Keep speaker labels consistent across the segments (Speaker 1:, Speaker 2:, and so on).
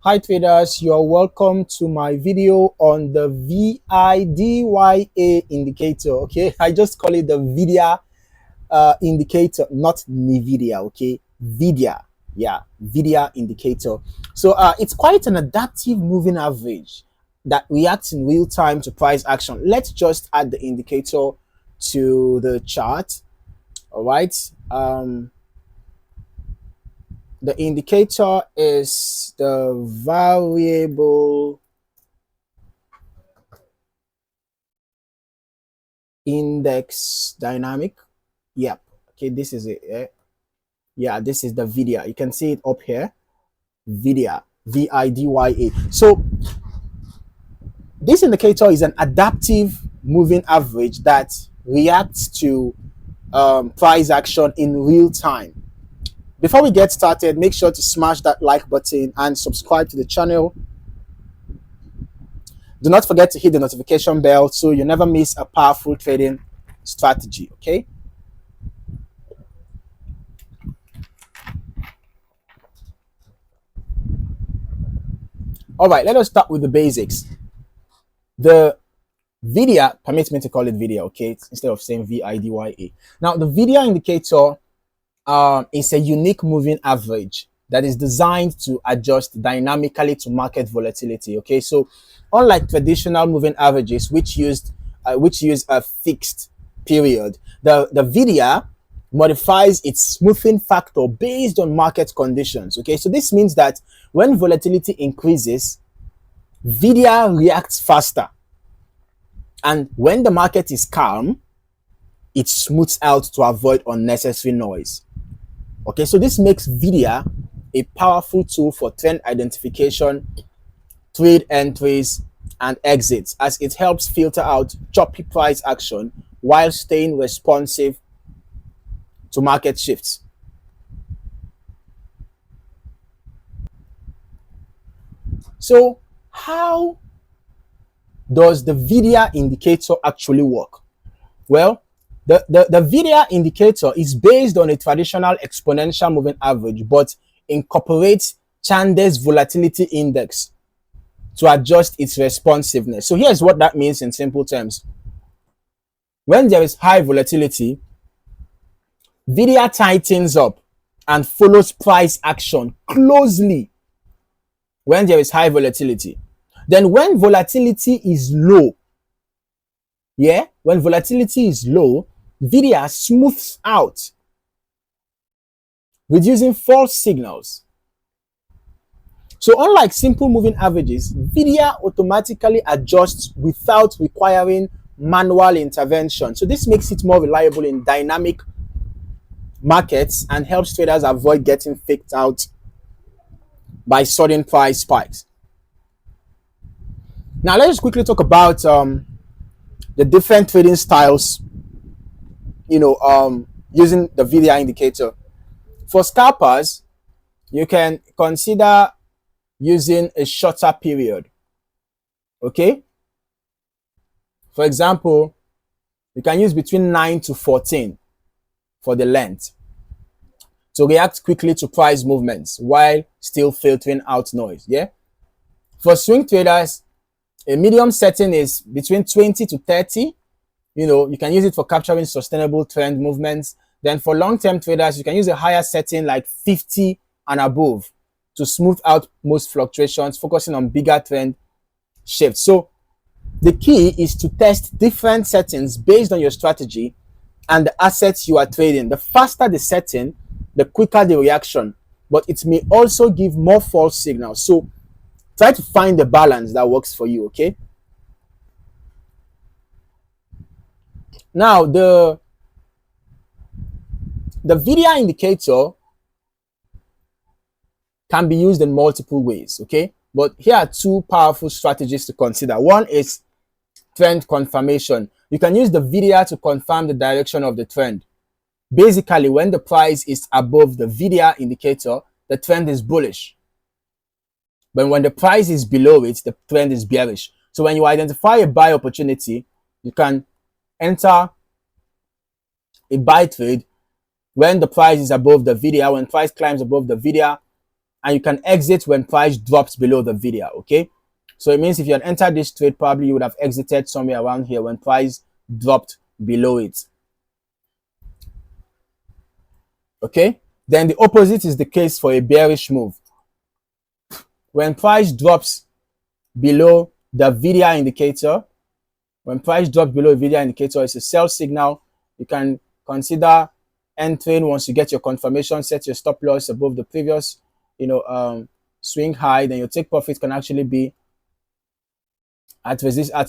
Speaker 1: Hi traders, you're welcome to my video on the VIDYA indicator. Okay, I just call it the VIDYA indicator, not NVIDIA. Okay, VIDYA, yeah, VIDYA indicator. So it's quite an adaptive moving average that reacts in real time to price action. Let's just add the indicator to the chart. All right. The indicator is the variable index dynamic. Yep. Okay, this is it. Yeah, this is the VIDYA. You can see it up here. VIDYA, VIDYA. So this indicator is an adaptive moving average that reacts to price action in real time. Before we get started, make sure to smash that like button and subscribe to the channel. Do not forget to hit the notification bell so you never miss a powerful trading strategy, okay? All right, let us start with the basics. The VIDYA, permits me to call it VIDYA, okay, instead of saying VIDYA. Now, the VIDYA indicator is a unique moving average that is designed to adjust dynamically to market volatility, okay? So, unlike traditional moving averages, which use a fixed period, the VIDYA modifies its smoothing factor based on market conditions, okay? So this means that when volatility increases, VIDYA reacts faster, and when the market is calm, it smooths out to avoid unnecessary noise. Okay, so this makes VIDYA a powerful tool for trend identification, trade entries, and exits, as it helps filter out choppy price action while staying responsive to market shifts. So how does the VIDYA indicator actually work? Well, the VIDYA indicator is based on a traditional exponential moving average, but incorporates Chande's volatility index to adjust its responsiveness. So here's what that means in simple terms. When there is high volatility, VIDYA tightens up and follows price action closely when there is high volatility. Then when volatility is low, when volatility is low, VIDYA smooths out, reducing false signals. So unlike simple moving averages, VIDYA automatically adjusts without requiring manual intervention. So this makes it more reliable in dynamic markets and helps traders avoid getting faked out by sudden price spikes. Now let's quickly talk about the different trading styles, using the VIDYA indicator. For scalpers, you can consider using a shorter period. Okay? For example, you can use between 9 to 14 for the length to react quickly to price movements while still filtering out noise. Yeah. For swing traders, a medium setting is between 20 to 30. You can use it for capturing sustainable trend movements. Then for long-term traders, you can use a higher setting like 50 and above to smooth out most fluctuations, focusing on bigger trend shifts. So the key is to test different settings based on your strategy and the assets you are trading. The faster the setting, the quicker the reaction, but it may also give more false signals. So try to find the balance that works for you, okay? Now, the VIDYA indicator can be used in multiple ways, okay? But here are two powerful strategies to consider. One is trend confirmation. You can use the VIDYA to confirm the direction of the trend. Basically, when the price is above the VIDYA indicator, the trend is bullish. But when the price is below it, the trend is bearish. So when you identify a buy opportunity, you can enter a buy trade when the price is above the VIDYA. When price climbs above the VIDYA, and you can exit when price drops below the VIDYA. Okay, so it means if you had entered this trade, probably you would have exited somewhere around here when price dropped below it. Okay, then the opposite is the case for a bearish move. When price drops below the VIDYA indicator, when price drops below the VIDYA indicator, it's a sell signal. You can consider entering once you get your confirmation, set your stop loss above the previous, swing high. Then your take profit can actually be at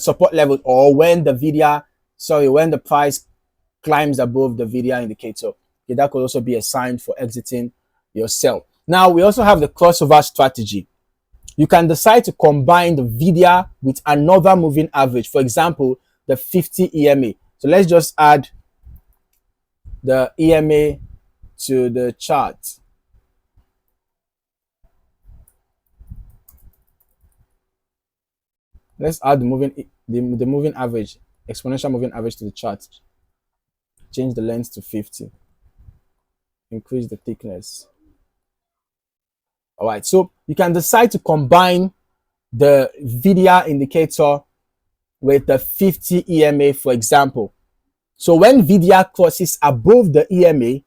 Speaker 1: support level, or when when the price climbs above the VIDYA indicator. Okay, that could also be a sign for exiting your sell. Now we also have the crossover strategy. You can decide to combine the VIDYA with another moving average. For example, the 50 EMA. So let's just add the EMA to the chart. Let's add the moving average, exponential moving average to the chart. Change the length to 50. Increase the thickness. All right, so you can decide to combine the VIDYA indicator with the 50 EMA, for example. So when VIDYA crosses above the EMA,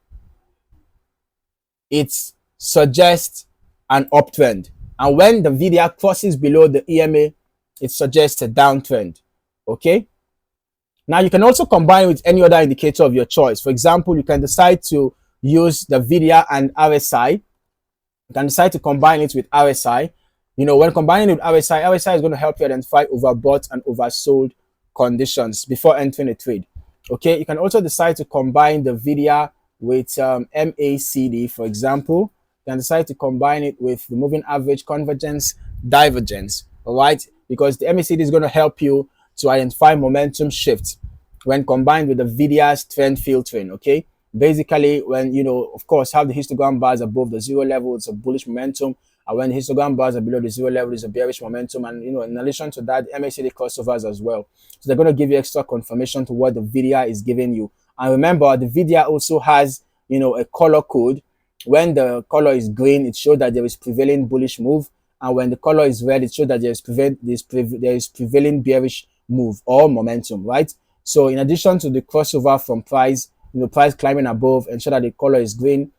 Speaker 1: it suggests an uptrend. And when the VIDYA crosses below the EMA, it suggests a downtrend. Okay? Now you can also combine with any other indicator of your choice. For example, you can decide to use the VIDYA and RSI. You can decide to combine it with RSI. When combining it with RSI is going to help you identify overbought and oversold conditions before entering a trade. Okay, you can also decide to combine the VIDYA with MACD, for example. You can decide to combine it with the moving average, convergence, divergence. All right, because the MACD is going to help you to identify momentum shifts when combined with the VIDYA's trend filtering. Okay, basically when of course, have the histogram bars above the zero level, it's a bullish momentum, and when the histogram bars are below the zero level, it's a bearish momentum. And in addition to that, MACD crossovers as well, so they're going to give you extra confirmation to what the VIDYA is giving you. And remember, the VIDYA also has a color code. When the color is green, it shows that there is prevailing bullish move, and when the color is red, it shows that there is prevailing bearish move or momentum, right? So in addition to the crossover from price, price climbing above, ensure that the color is green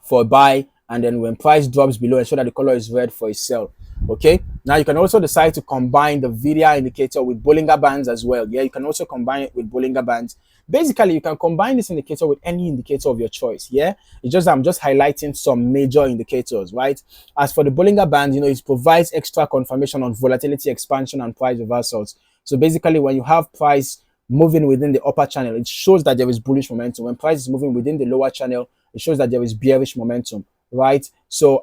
Speaker 1: for a buy, and then when price drops below, ensure that the color is red for a sell. Okay, now you can also decide to combine the VIDYA indicator with Bollinger Bands as well. Yeah, you can also combine it with Bollinger Bands. Basically, you can combine this indicator with any indicator of your choice. Yeah, it's just I'm just highlighting some major indicators, right? As for the Bollinger Band, it provides extra confirmation on volatility expansion and price reversals. So basically, when you have price moving within the upper channel, it shows that there is bullish momentum. When price is moving within the lower channel, it shows that there is bearish momentum, right? So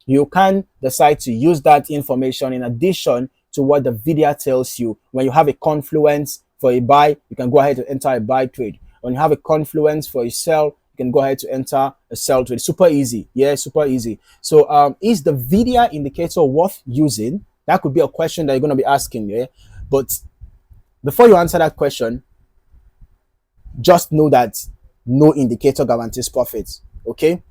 Speaker 1: you can decide to use that information in addition to what the VIDYA tells you. When you have a confluence for a buy, you can go ahead to enter a buy trade. When you have a confluence for a sell, you can go ahead to enter a sell trade. Super easy. Yeah, super easy. So is the VIDYA indicator worth using? That could be a question that you're going to be asking. Yeah, but before you answer that question, just know that no indicator guarantees profits. Okay,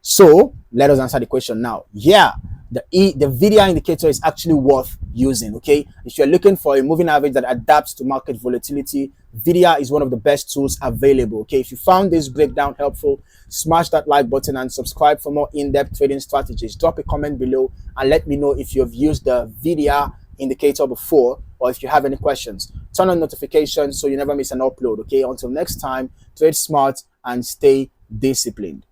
Speaker 1: so let us answer the question now. Yeah, the VIDYA indicator is actually worth using. Okay, if you're looking for a moving average that adapts to market volatility, VIDYA is one of the best tools available. Okay, if you found this breakdown helpful, smash that like button and subscribe for more in-depth trading strategies. Drop a comment below and let me know if you've used the VIDYA indicator before, or if you have any questions. Turn on notifications so you never miss an upload. Okay, until next time, trade smart and stay disciplined.